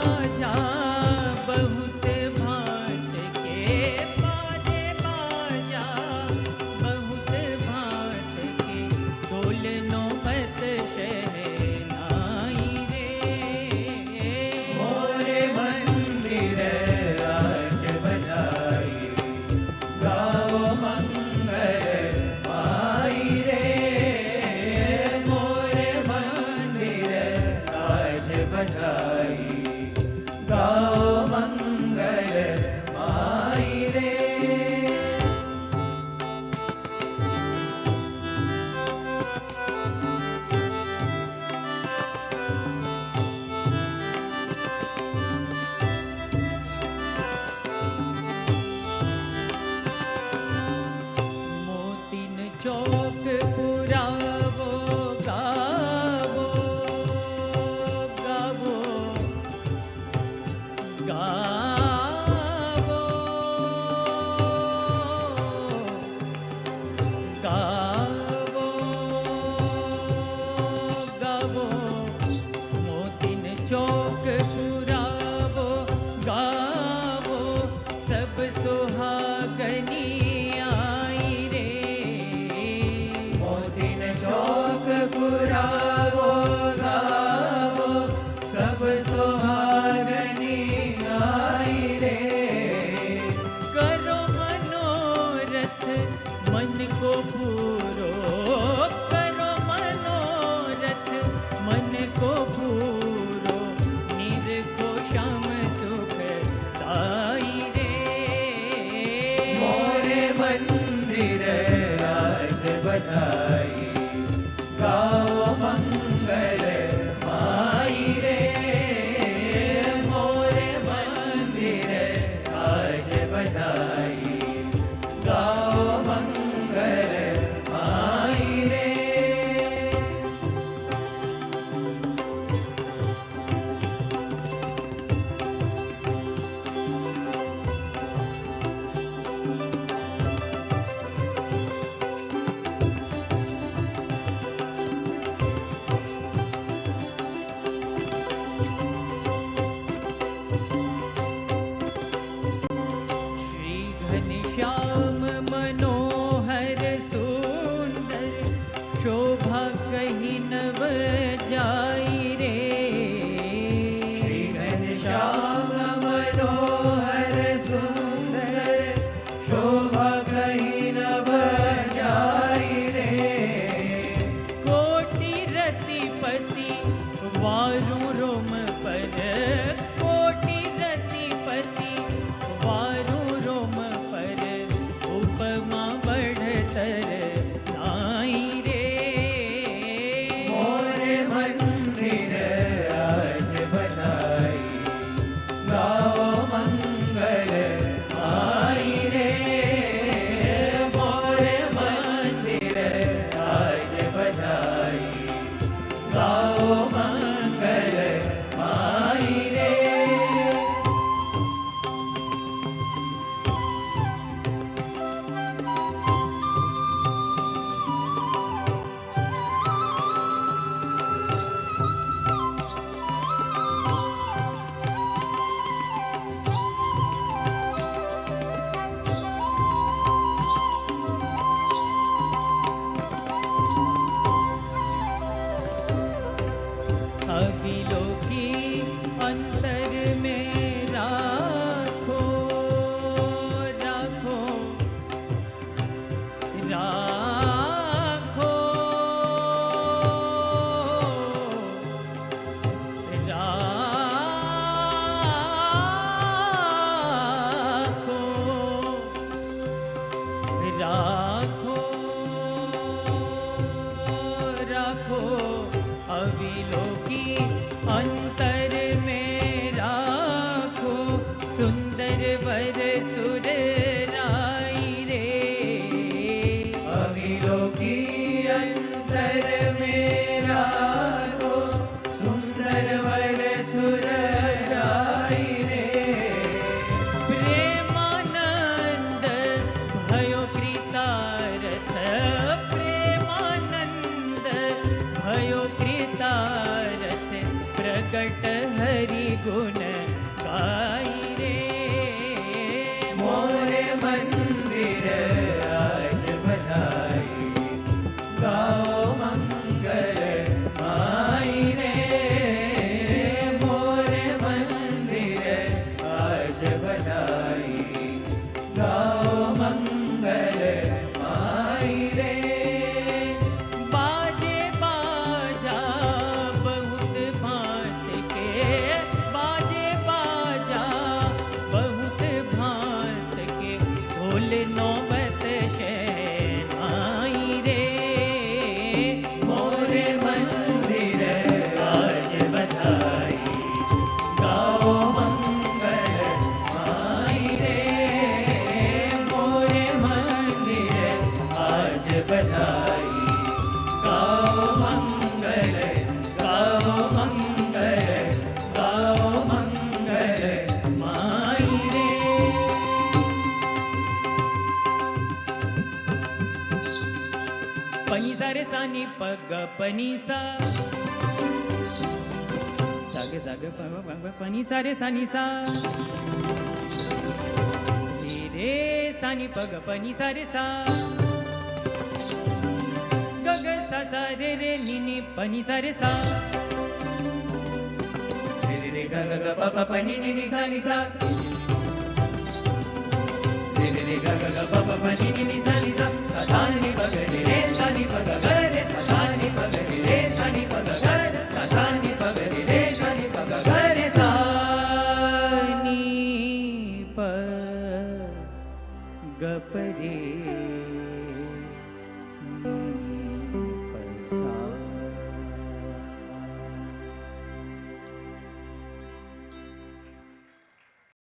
बाजा बहुत भांत के, बाजे बाजा बहुत भांत के, ढोलनो मत शहनाई रे। मोरे मंदिर आश बजाई, गाओ मंगल पाई रे। मोरे मंदिर आश बजाई, गाओ मंगल पाई रे। मोतीन चौक पुरावो गावो, गावो गावो, गावो गावो। मोतीन चौक पुरावो गावो, सब सुहागनी आई रे। मोतीन चौक पुरावो गावो, सब सुहागनी आई रे। करो मनोरथ मन को पूरो, करो मनोरथ मन को पूरो, निरखो श्याम सुख दाई रे। मोरे मंदिर राज बधाई, गाओ मंगल पाई रे। मोरे मंदिर राज बधाई, गाओ मंगल पाई रे। श्री घनश्याम मनोहर सुंदर, शोभा कहीं नव जाई रे। श्री घनश्याम मनोहर सुंदर, शोभा कहीं न बजाई रे। कोटि रतिपति वारु रोम पर, कोटि रतिपति वारु रोम पर, उपमा बढ़तर नाई रे। मोरे मंदिर आज बधाई, गाओ मंगल पाई रे। मोरे मंदिर आज बधाई, गाओ मंगल पाई रे। अविलोकी अंतर में राखो, राखो राखो, राखो, राखो राखो। अविलोकी अंतर में राखो, सुंदर वर सुर राई रे। अविलोकी अंतर में राखो, सुंदर वर सुर राई रे। प्रेमानंद भयो कृतारथ, प्रेमानंद भयो कृतारथ, प्रकट हरि गुण गाई रे मोरे मंदिर आज बधाई गाओ मंगल माई रे मोरे मंदिर आज बधाई गाओ मंगल माई रे बाजे बाजा बहुत भांत के बाजे बाजा बहुत भांत के ढोल नौबत शहनाई रे मोरे मंदिर आज बधाई गाओ मंगल माई रे मोरे मंदिर आज बधाई गाओ मंगल गाओ मंगल गाओ मंगल माई रे पनी सा रे सा नि पग पनी सा सागे सागे पनी सा रे सा नि सा रे सा नि पग पनी सा रे सा ग सा सा रे नि नि पनी सा रे सा रे रे ग ग ग प प प नि नि नि सा नि सा रे रे रे ग ग ग प प प नि नि नि सा नि सा सा नि प ग रे रे सा नि प ग ग